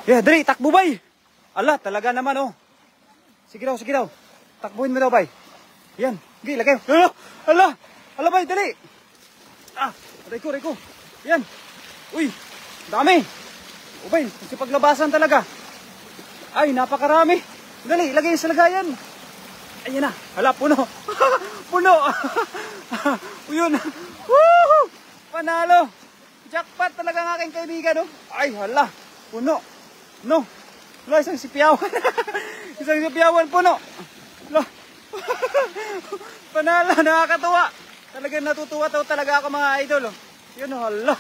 Yeah, dali, takbo bay. Ala, talaga naman oh. Sige daw, sige daw. Takbuhin mo daw bay. Yan, sige, lagay. Ala, ala bay, dali. Aray ko. Yan. Uy, dami. O bay, kasi paglabasan talaga. Ay, napakarami. Dali, lagay sa lagayan. Ayan na, ala, puno. Puno. Yun. Woohoo! Panalo. Jackpot talaga ng aking kaibigan oh. Ay, hala, puno. No. Wala, isang sipiyawan. Isang sipiyawan puno. Wala. Panalo, nakakatuwa. Talagang natutuwa talaga ako mga idol. Oh. Yun, hala.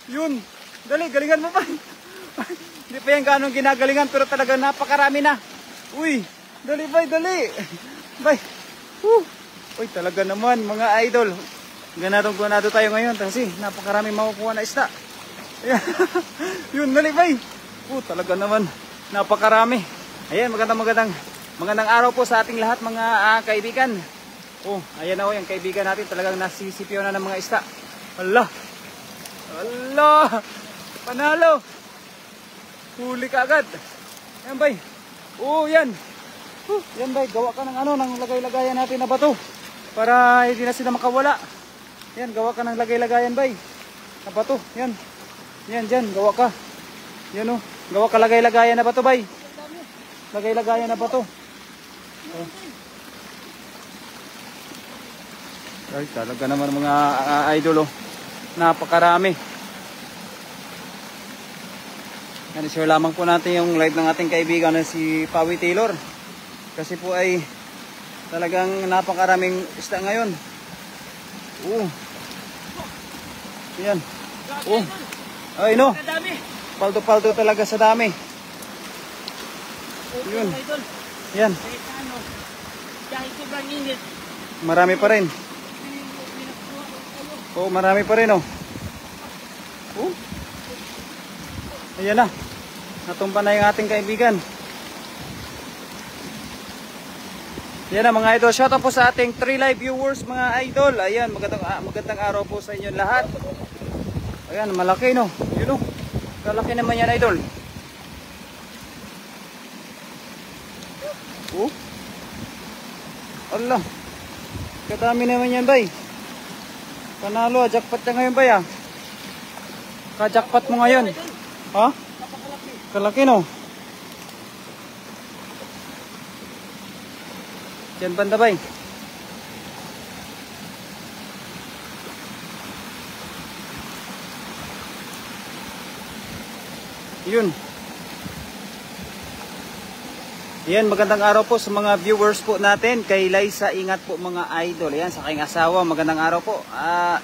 Yun. Dali, galingan mo pa. Hindi pa yan ganong ginagalingan pero talagang napakarami na. Uy, dali bay, dali. Bay. Uy, talaga naman mga idol. Ganado tayo ngayon kasi napakarami makukuha na isda. Yun, dali bay. Talaga naman, napakarami. Ayan, magandang araw po sa ating lahat mga kaibigan. Ayan na yung kaibigan natin, talagang nasisipyo na ng mga isda. Hala, panalo. Huli ka agad. Ayan bay. Yan. Yan bay, gawa ka ng lagay-lagayan natin na bato. Para hindi na sila makawala. Yan, gawa ka ng lagay-lagayan bay. Na bato, yan. Yan, dyan, gawa ka. Yan o. Gawa ka lagay-lagayan na bato bay. Lagay-lagayan na bato. Ay, talaga naman mga idol oh. Napakarami. Yan, share lamang po natin yung live ng ating kaibigan na si Pawi Taylor. Kasi po ay talagang napakaraming isda ngayon. Yan. Ay no. Paldo-paldo talaga sa dami. Yun. Yan. Marami pa rin. Marami pa rin oh. Ayan na. Natumpa na yung ating kaibigan. Yan na mga idol. Shoutout po sa ating 3 live viewers mga idol. Ayan, magandang araw po sa inyo lahat. Ayan, malaki no. Yun oh. Kalaki naman yan idol. Allah. Kadami naman yan bay. Panalo, jackpot ka ngayon bay ah. Ka-jackpot mo ngayon. Ha? Kalaki no. Diyan banda bay. Yun. Yan, magandang araw po sa mga viewers po natin. Kay Liza, ingat po mga idol. Yan, sa aking asawa, magandang araw po.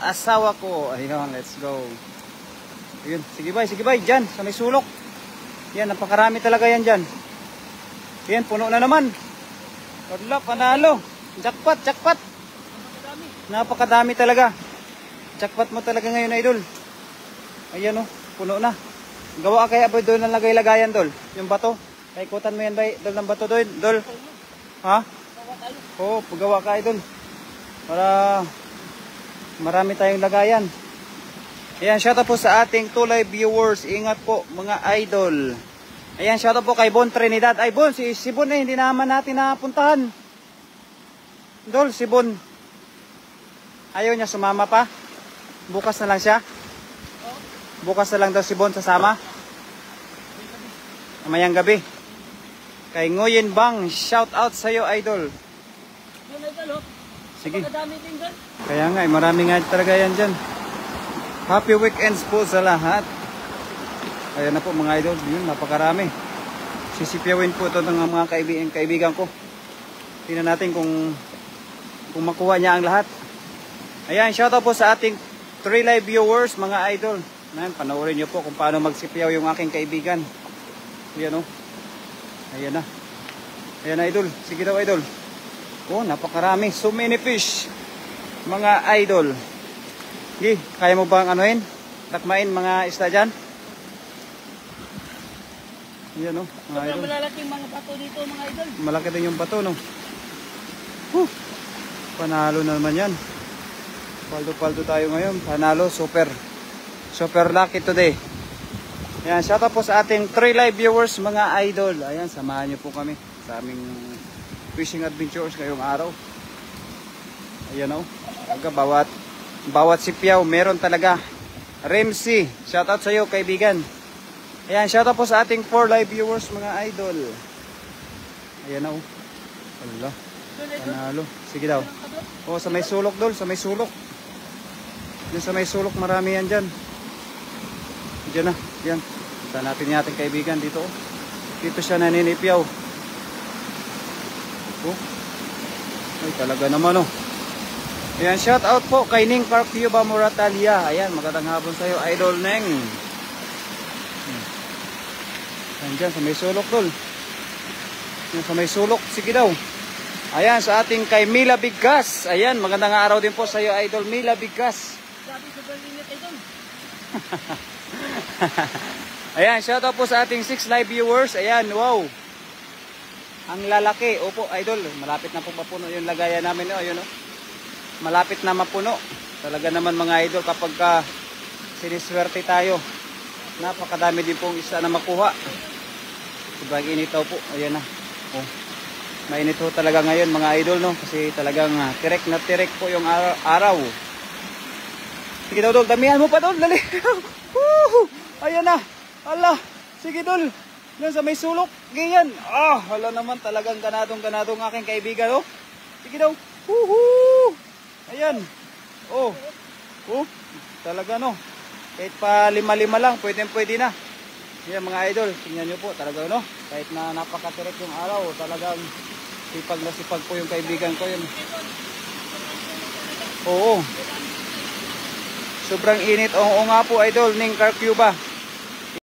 Asawa ko. Ayun, let's go. Yun, sige bay, dyan, sa may sulok. Yan, napakarami talaga yan dyan. Yan, puno na naman. Wala, panalo. Jackpot. Napakadami talaga. Jackpot mo talaga ngayon idol. Ayan puno na. Gawa kaya ba doon ng lagay-lagayan dol? Yung bato? Paikutan mo yan ba dol ng bato doon? Dol? Ha? Pagawa ka idol. Para marami tayong lagayan. Ayan, shoutout po sa ating 2 live viewers. Ingat po mga idol. Ayan, shoutout po kay Bon Trinidad. Ay Bon, si Bon hindi naman natin napuntahan. Dol, si Bon. Ayaw niya sumama pa? Bukas na lang siya? Bukas na lang daw si Bon sasama? Mamayang gabi. Kay Nguyen Bang, shout out sa'yo idol. Sige. Kaya nga, marami nga talaga yan dyan. Happy weekends po sa lahat. Ayan na po mga idol. Yun, napakarami. Sisipyawin po ito ng mga kaibigan ko. Tingnan natin kung makuha niya ang lahat. Ayan, shout out po sa ating 3 live viewers mga idol. Panoorin nyo po kung paano magsipyaw yung aking kaibigan. Ayan Ayan na. Ayan na idol. Sige daw idol. Napakarami. So many fish. Mga idol. Sige, kaya mo bang anuhin? Takmain mga isda dyan? Ayan mga idol. Malalaking mga bato dito mga idol. Malaki din yung bato Panalo na naman yan. Paldo tayo ngayon. Panalo, super lucky today. Ayan, shoutout po sa ating 3 live viewers mga idol. Ayan, samahan niyo po kami sa aming fishing adventures ngayong araw. Ayan o. Bawat sipyaw meron talaga. Remsi, shoutout sa iyo kaibigan. Ayan, shoutout po sa ating 4 live viewers mga idol. Ayan o. Wala. Panalo. Sige daw. O, sa may sulok dol, sa may sulok. Yan sa may sulok, marami yan dyan. Diyan na, yan. Saan natin yung ating kaibigan dito. Oh. Dito siya naninipyaw. Oh. Ay, talaga naman oh. Ayan, shout out po kay Ning Carpio Moratalia. Ayan, magandang hapon sa'yo, Idol Neng. Ayan dyan, sa may sulok dol. Yan sa may sulok, sige daw. Ayan, sa ating kay Mila Bigas. Ayan, magandang araw din po sa'yo, Idol Mila Bigas. Sabi sobrang init idol. Ayan, shoutout po sa ating 6 live viewers. Ayan, wow. Ang lalaki. Opo, idol. Malapit na po mapuno yung lagayan namin. O, yun o. Malapit na mapuno. Talaga naman mga idol kapag siniswerte tayo. Napakadami din pong isa na makuha. Sobrang init po. Ayan na. Oh. Mainit po talaga ngayon mga idol, no? Kasi talagang tirek na tirek po yung araw. Sige daw, Dol. Damihan mo pa, Dol. Dali. Ayan na. Ala. Sige, Dol. Yan sa may sulok. Ganyan. Hala naman. Talagang ganadong aking kaibigan, oh. Sige daw. Ayan. Oh. Talaga, no. Kahit pa 5-5 lang. Pwede na. Yan, mga idol. Tingnan nyo po. Talaga, no. Kahit na napakatirek yung araw. Talagang sipag na sipag po yung kaibigan ko. Yun. Oo. Sobrang init. Oo nga po, idol. Ning Carpio.